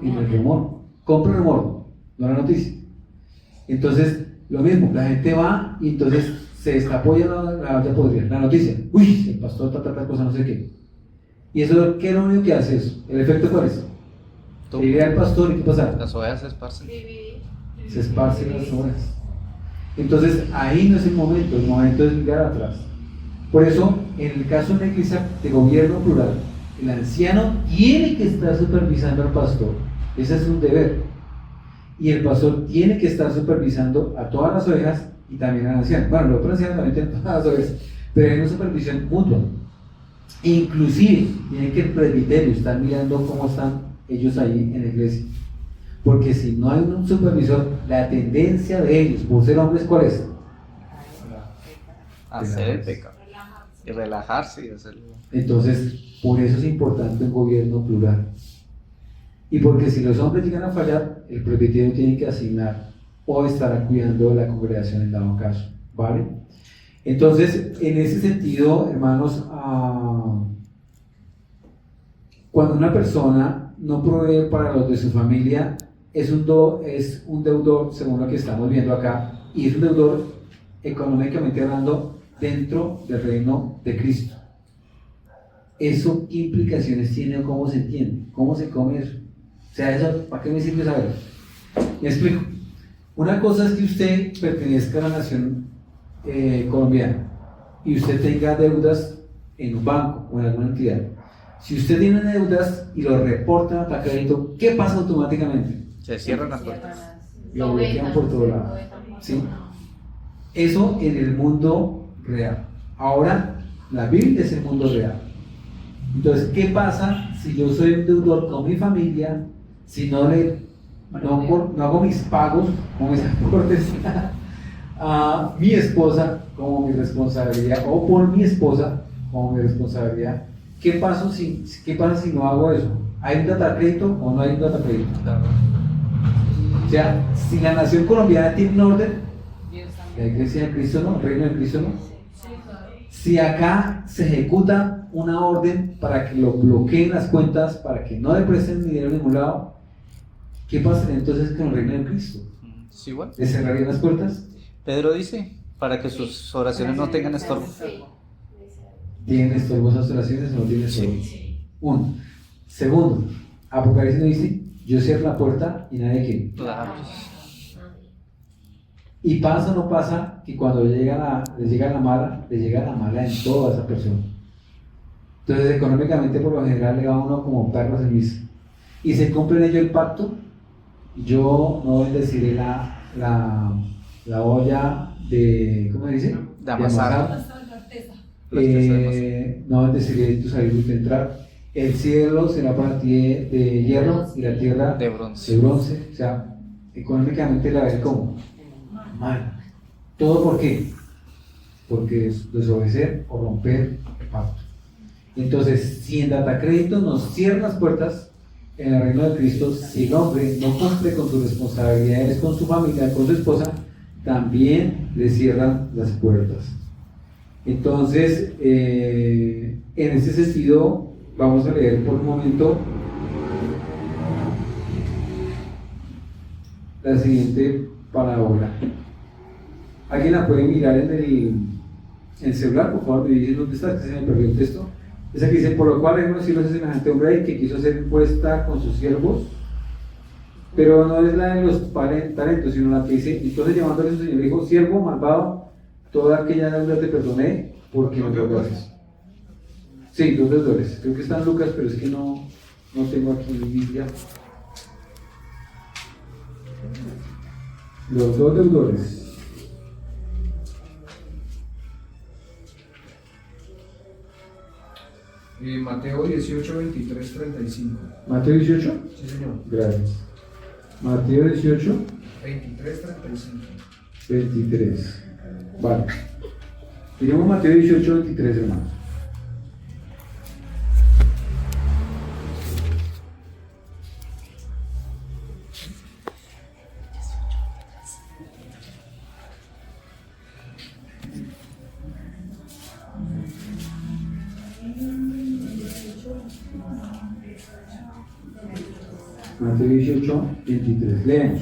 En el rumor. Compra el rumor, no la noticia. Entonces, lo mismo, la gente va y entonces se destapó ya la olla podrida, la noticia. Uy, el pastor tal cosa, no sé qué. Y eso, ¿qué es lo único que hace eso? ¿El efecto cuál es? Le al pastor y ¿qué pasa? Las ovejas se esparcen. Se esparcen las ovejas. Entonces ahí no es el momento es mirar atrás. Por eso, en el caso de una iglesia de gobierno plural, el anciano tiene que estar supervisando al pastor, ese es un deber. Y el pastor tiene que estar supervisando a todas las ovejas y también al anciano. Bueno, los otros ancianos también tienen todas las ovejas, pero hay una supervisión mutua. Inclusive, tiene que el presbiterio estar mirando cómo están ellos ahí en la iglesia. Porque si no hay un supervisor, la tendencia de ellos, por ser hombres, ¿cuál es? Hacer el pecado. Y relajarse y hacerlo. Entonces, por eso es importante un gobierno plural. Y porque si los hombres llegan a fallar, el presbiterio tiene que asignar o estará cuidando de la congregación en dado caso, ¿vale? Entonces, en ese sentido, hermanos, cuando una persona no provee para los de su familia, es un deudor, según lo que estamos viendo acá, y es un deudor económicamente hablando dentro del reino de Cristo. ¿Eso qué implicaciones tiene o cómo se entiende? ¿Cómo se come eso? O sea, eso, ¿para qué me sirve saberlo? Me explico. Una cosa es que usted pertenezca a la nación colombiana y usted tenga deudas en un banco o en alguna entidad. Si usted tiene deudas y lo reporta a crédito, ¿qué pasa automáticamente? Se cierran las puertas. Lo bloquean por todo lado. ¿Sí? Eso en el mundo real. Ahora, la Biblia es el mundo real. Entonces, ¿qué pasa si yo soy un deudor con mi familia, si no hago mis pagos, como esa cortesía, a mi esposa como mi responsabilidad, o por mi esposa como mi responsabilidad? ¿Qué pasa si no hago eso? ¿Hay un data crédito o no hay un data crédito? Claro. O sea, si la nación colombiana tiene un orden, la iglesia de Cristo no, el reino de Cristo no. Si acá se ejecuta una orden para que lo bloqueen las cuentas, para que no le presten dinero en ningún lado, ¿qué pasaría entonces con el reino de Cristo? Sí, igual. ¿Le cerrarían las puertas? Pedro dice, para que sus oraciones no tengan estorbo. ¿Tienen estorbos esas oraciones o no tienen estorbos? Uno. Segundo, Apocalipsis nos dice, yo cierro la puerta y nadie quiere. Claro. Y pasa o no pasa que cuando les llega la mala en toda esa persona. Entonces, económicamente, por lo general, le va a uno como perros en misa. Y se cumple en ello el pacto. Yo no bendeciré la olla de, ¿cómo se dice? De amasar. No bendeciré tu salir y tu entrar. El cielo será para ti de hierro y la tierra de bronce. O sea, económicamente la ves como mal. ¿Todo por qué? Porque es desobedecer o romper el pacto. Entonces, si en data crédito nos cierran las puertas en el reino de Cristo, si el hombre no cumple con sus responsabilidades con su familia, con su esposa, también le cierran las puertas. Entonces, en ese sentido, vamos a leer por un momento la siguiente parábola. ¿Alguien la puede mirar en el celular? Por favor, me dicen dónde está, que se me perdió el texto. Esa que dice, por lo cual en los cielos es semejante hombre que quiso hacer impuesta con sus siervos, pero no es la de los talentos, sino la que dice, entonces llamándole a su señor dijo, siervo malvado, toda aquella deuda te perdoné porque me rogaste. Sí, 2 deudores. Creo que está en Lucas, pero es que no tengo aquí mi Biblia. Los 2 deudores. Mateo 18, 23, 35. ¿Mateo 18? Sí, señor. Gracias. Mateo 18, 23, 35. 23. Vale. Tenemos Mateo 18, 23, hermanos. Mateo 18, 23. Leemos.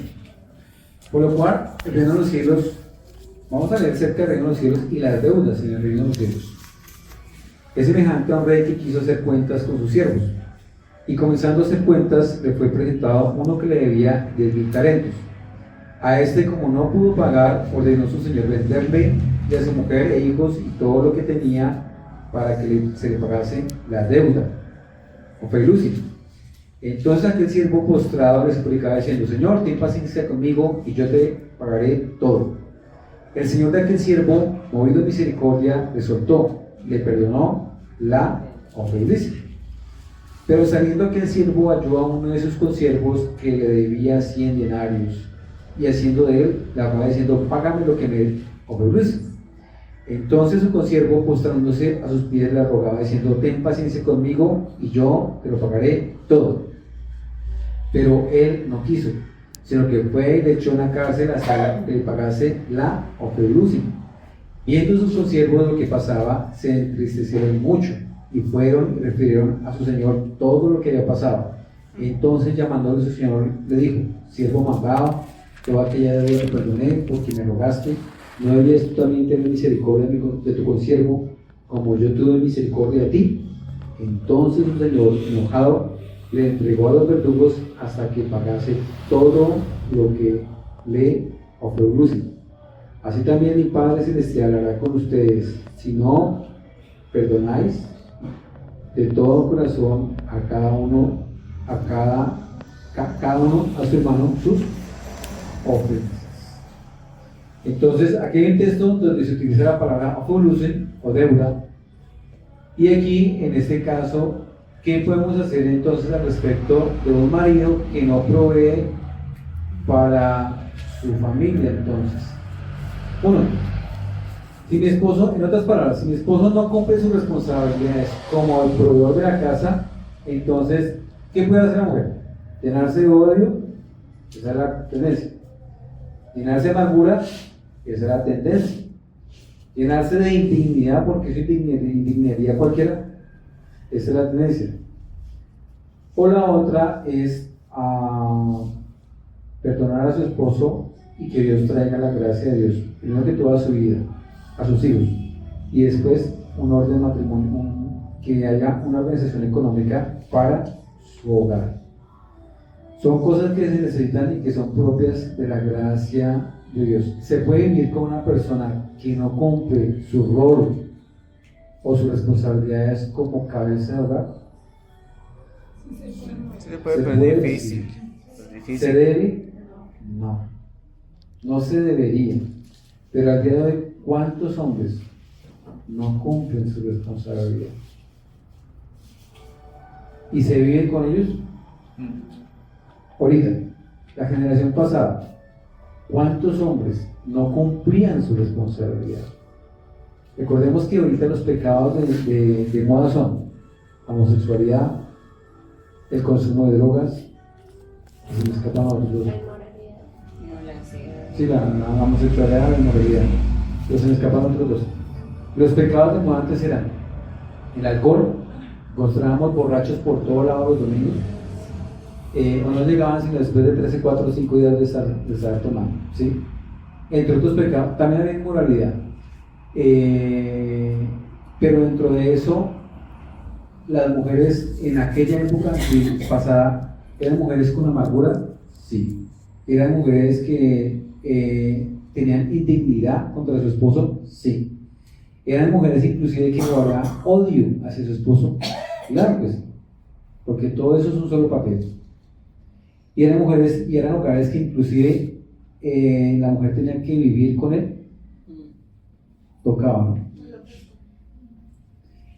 Por lo cual, el reino de los cielos, vamos a leer cerca del reino de los cielos y las deudas en el reino de los cielos. Es semejante a un rey que quiso hacer cuentas con sus siervos. Y comenzando a hacer cuentas, le fue presentado uno que le debía 10.000 talentos. A este, como no pudo pagar, ordenó su señor venderle y a su mujer e hijos y todo lo que tenía para que se le pagase la deuda. ¿O fue lúcido? Entonces aquel siervo postrado le suplicaba diciendo: Señor, ten paciencia conmigo y yo te pagaré todo. El señor de aquel siervo, movido a misericordia, le soltó, le perdonó la ofensa. Pero saliendo aquel siervo halló a uno de sus consiervos que le debía 100 denarios, y haciendo de él, le hablaba diciendo: págame lo que me ofrece. Entonces su consiervo, postrándose a sus pies, le rogaba diciendo: ten paciencia conmigo y yo te lo pagaré todo. Pero él no quiso, sino que fue y le echó en la cárcel hasta que le pagase la ofrenda. Viendo sus consiervos lo que pasaba, se entristecieron mucho y fueron y refirieron a su señor todo lo que había pasado. Entonces, llamándole a su señor, le dijo: siervo malvado, toda aquella deuda te perdoné porque me rogaste. ¿No deberías tú también tener misericordia de tu consiervo, como yo tuve misericordia de ti? Entonces su señor, enojado, le entregó a los verdugos hasta que pagase todo lo que le ofreció. Así también mi Padre Celestial hará con ustedes, si no perdonáis de todo corazón a cada uno a su hermano sus ofrendas. Entonces, aquí hay un texto donde se utiliza la palabra ofolucen o deuda, y aquí, en este caso, ¿qué podemos hacer entonces al respecto de un marido que no provee para su familia? Entonces, uno, si mi esposo, en otras palabras, si mi esposo no cumple sus responsabilidades como el proveedor de la casa, entonces, ¿qué puede hacer la mujer? Llenarse de odio, esa es la tendencia. Llenarse de amargura, esa es la tendencia. Llenarse de indignidad, porque eso indignaría a cualquiera, esa es la tendencia. O la otra es perdonar a su esposo y que Dios traiga la gracia de Dios, primero que todo a su vida, a sus hijos, y después un orden matrimonio, que haya una organización económica para su hogar. Son cosas que se necesitan y que son propias de la gracia de Dios. ¿Se puede vivir con una persona que no cumple su rol o sus responsabilidades como cabeza de hogar? Se puede, pero es difícil. ¿Se debe? No. No se debería. Pero al día de hoy, ¿cuántos hombres no cumplen su responsabilidad? ¿Y se vive con ellos? Ahorita, la generación pasada, ¿cuántos hombres no cumplían su responsabilidad? Recordemos que ahorita los pecados de moda son homosexualidad, el consumo de drogas, se me escapan otros dos. Sí, la homosexualidad y la inmoralidad, pero se me escapan otros dos. Los pecados de moda antes eran el alcohol, encontrábamos borrachos por todo lado los domingos, o no llegaban sino después de 13, 4 o 5 días de estar tomando, ¿sí? Entre otros pecados, también había inmoralidad, pero dentro de eso, las mujeres en aquella época pasada, ¿eran mujeres con amargura? Sí. ¿Eran mujeres que tenían indignidad contra su esposo? Sí. ¿Eran mujeres inclusive que guardaban odio hacia su esposo? Claro que sí, porque todo eso es un solo papel. Y eran mujeres y eran hogares que inclusive la mujer tenía que vivir con él. Tocaba, ¿no?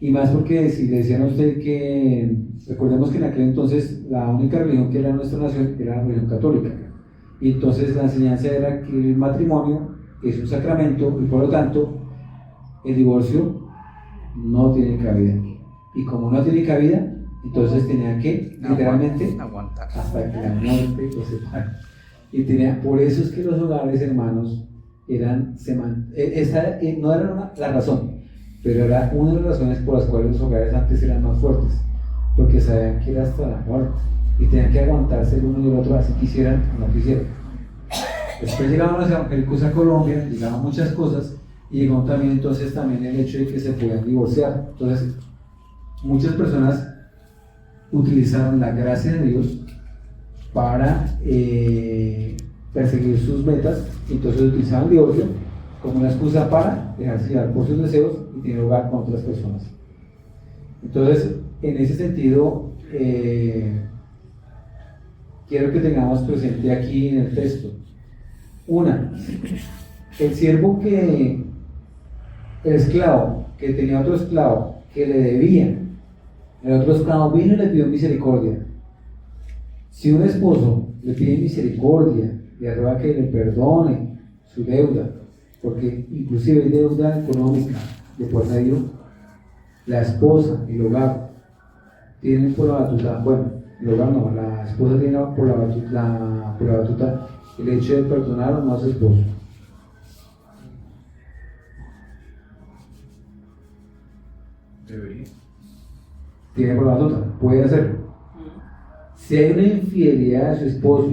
Y más porque si le decían a usted que, recordemos que en aquel entonces la única religión que era nuestra nación era la religión católica, y entonces la enseñanza era que el matrimonio es un sacramento y por lo tanto el divorcio no tiene cabida, y como no tiene cabida, entonces tenía que literalmente aguantar hasta que la muerte los separe. Y por eso es que los hogares, hermanos, no era la razón, pero era una de las razones por las cuales los hogares antes eran más fuertes, porque sabían que era hasta la muerte y tenían que aguantarse el uno y el otro, así quisieran o no quisieran. Después llegaban los evangélicos a Colombia, llegaban muchas cosas, y llegó también entonces el hecho de que se podían divorciar. Entonces muchas personas utilizaron la gracia de Dios para perseguir sus metas, y entonces utilizaban el divorcio como una excusa para dejarse llevar por sus deseos y tener hogar con otras personas. Entonces, en ese sentido, quiero que tengamos presente aquí en el texto. Una, el siervo el esclavo que tenía otro esclavo que le debía, el otro esclavo vino y le pidió misericordia. Si un esposo le pide misericordia, le ruega que le perdone su deuda, porque inclusive hay deuda económica de por medio, la esposa y el hogar tienen por la batuta, bueno, el hogar no, la esposa tiene por la batuta el hecho de perdonar o no a su esposo. Debería. Tiene por la batuta, puede hacerlo. Si hay una infidelidad de su esposo,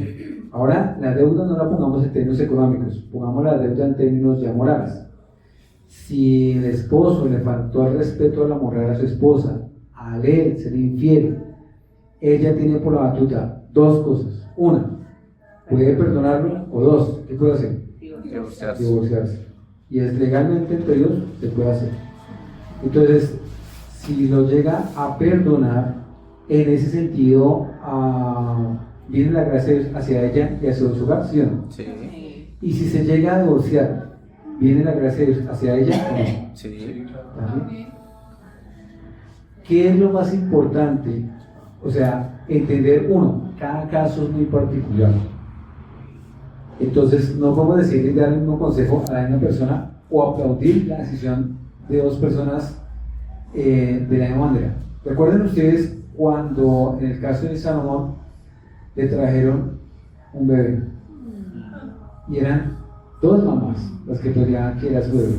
ahora la deuda no la pongamos en términos económicos, pongamos la deuda en términos ya morales. Si el esposo le faltó el respeto a la moral a su esposa, al él ser infiel, ella tiene por la batuta dos cosas. Una, puede perdonarlo, o dos, ¿qué puede hacer? Divorciarse. Y es legalmente entre ellos, se puede hacer. Entonces, si lo llega a perdonar, en ese sentido, viene la gracia hacia ella y hacia su hogar, ¿sí o no? Sí. Y si se llega a divorciar, ¿viene la gracia hacia ella o no? Sí. ¿También? ¿Qué es lo más importante? O sea, entender, uno, cada caso es muy particular. Entonces, no podemos decirle dar el mismo consejo a la misma persona o aplaudir la decisión de dos personas de la misma manera. Recuerden ustedes cuando en el caso de Salomón le trajeron un bebé y eran dos mamás las que peleaban que era su bebé,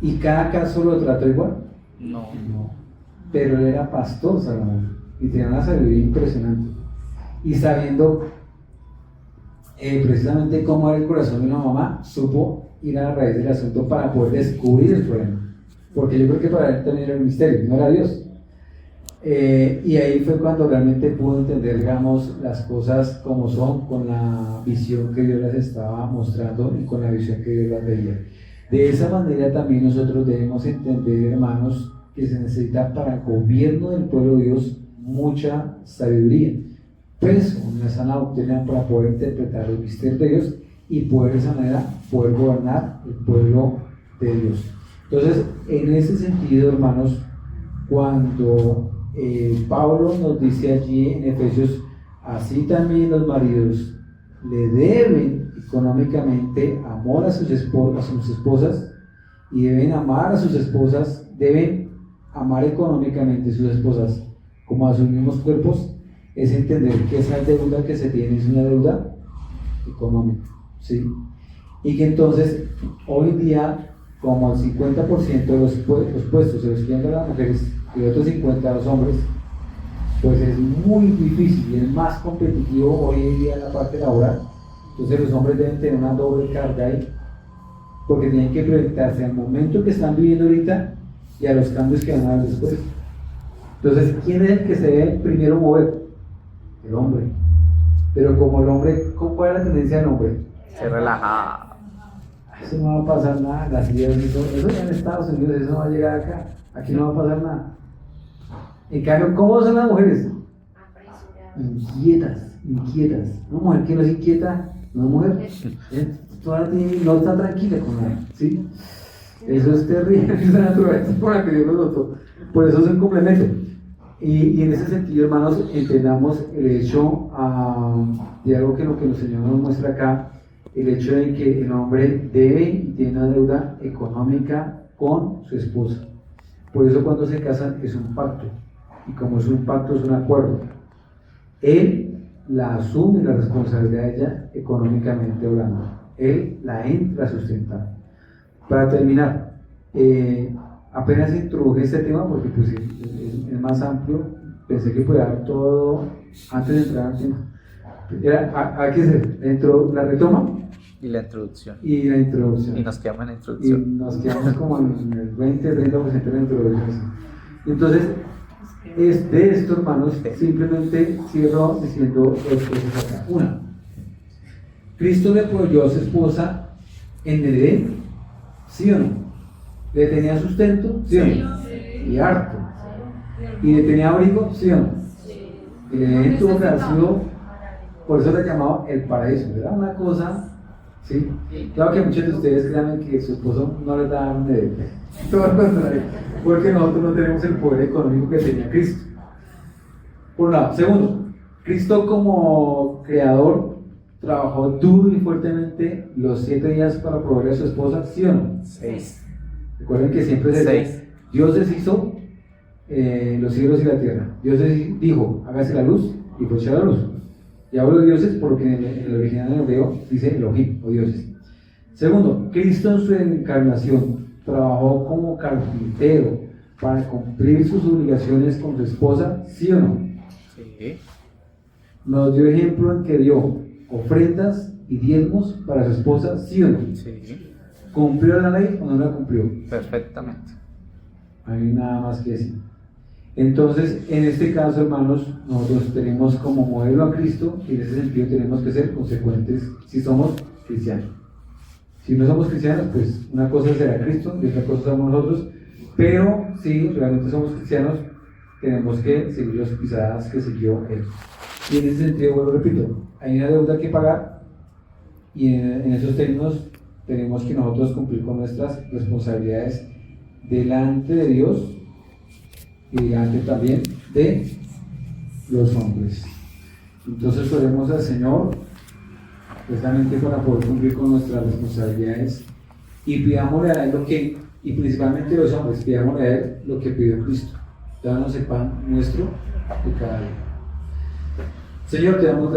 y cada caso lo trató igual. No. Pero él era pastor, Salomón, y tenía una sabiduría impresionante, y sabiendo precisamente cómo era el corazón de una mamá, supo ir a la raíz del asunto para poder descubrir el problema, porque yo creo que para él también era un misterio, no era Dios. Y ahí fue cuando realmente pudo entender, digamos, las cosas como son, con la visión que Dios las estaba mostrando y con la visión que Dios las veía. De esa manera también nosotros debemos entender, hermanos, que se necesita para el gobierno del pueblo de Dios mucha sabiduría, peso, una sana doctrina para poder interpretar los misterios de Dios y poder de esa manera poder gobernar el pueblo de Dios. Entonces, en ese sentido, hermanos, cuando Pablo nos dice allí en Efesios, así también los maridos le deben económicamente amor a sus esposas, y deben amar a sus esposas, deben amar económicamente a sus esposas como a sus mismos cuerpos, es entender que esa deuda que se tiene es una deuda económica, ¿sí? Y que entonces hoy en día, como el 50% de los puestos se los quieren dar a las mujeres y el otro 50% a los hombres, pues es muy difícil y es más competitivo hoy en día en la parte laboral. Entonces los hombres deben tener una doble carga ahí, porque tienen que proyectarse al momento que están viviendo ahorita y a los cambios que van a haber después. Entonces, ¿quién es el que se debe primero mover? El hombre. Pero como el hombre, ¿cuál es la tendencia del hombre? Se relaja. Eso no va a pasar nada, las ideas, eso ya en Estados Unidos, eso no va a llegar acá, aquí no va a pasar nada. En cambio, ¿cómo son las mujeres? Inquietas. Una mujer que no es inquieta, no es mujer. No está tranquila con nada, ¿sí? Eso es terrible, esa naturaleza por la que Dios nos dotó. Por eso es un complemento. Y en ese sentido, hermanos, entendamos el hecho de algo que lo que el Señor nos muestra acá, el hecho de que el hombre debe y tiene una deuda económica con su esposa. Por eso cuando se casan es un pacto, y como es un pacto es un acuerdo. Él la asume la responsabilidad de ella económicamente hablando, él la entra a sustentar. Para terminar, apenas introduje este tema porque pues, es más amplio, pensé que podía dar todo antes de entrar al tema. Hay que hacer la retoma Y la introducción. y la introducción. Y nos quedamos en la Y introducción. nos quedamos como en el 20-30% de la introducción. Entonces, de esto, hermanos, simplemente cierro diciendo dos cosas acá. Una, Cristo le proveyó a su esposa en el Edén, ¿sí o no? ¿Le tenía sustento? ¿Sí o no? Y harto. ¿Y le tenía abrigo? ¿Sí o no? El Edén tuvo que haber sido, por eso le llamaba el paraíso. Era una cosa, ¿sí? Claro que muchos de ustedes crean que su esposo no les da un Edén. Todo lo contrario, porque nosotros no tenemos el poder económico que tenía Cristo. Por un lado. Segundo, Cristo como creador trabajó duro y fuertemente los 7 días para proveer a su esposa, ¿sí o no? 6. Recuerden que siempre se dice, Dios deshizo los cielos y la tierra. Dios dijo, hágase la luz, y fue hecha la luz. Y hablo de dioses porque en el original en hebreo dice Elohim o dioses. Segundo, Cristo en su encarnación trabajó como carpintero para cumplir sus obligaciones con su esposa, ¿sí o no? Sí. Nos dio ejemplo en que dio ofrendas y diezmos para su esposa, ¿sí o no? Sí. ¿Cumplió la ley o no la cumplió? Perfectamente. No hay nada más que decir. Entonces, en este caso, hermanos, nosotros tenemos como modelo a Cristo y en ese sentido tenemos que ser consecuentes si somos cristianos. Si no somos cristianos, pues una cosa será Cristo y otra cosa somos nosotros, pero si realmente somos cristianos, tenemos que seguir las pisadas que siguió Él. Y en ese sentido, bueno, repito, hay una deuda que pagar y en esos términos tenemos que nosotros cumplir con nuestras responsabilidades delante de Dios y delante también de los hombres. Entonces oremos al Señor precisamente para poder cumplir con nuestras responsabilidades y pidámosle a Él lo que, y principalmente los hombres, pidámosle a Él lo que pidió Cristo: danos el pan nuestro de cada día. Señor, te damos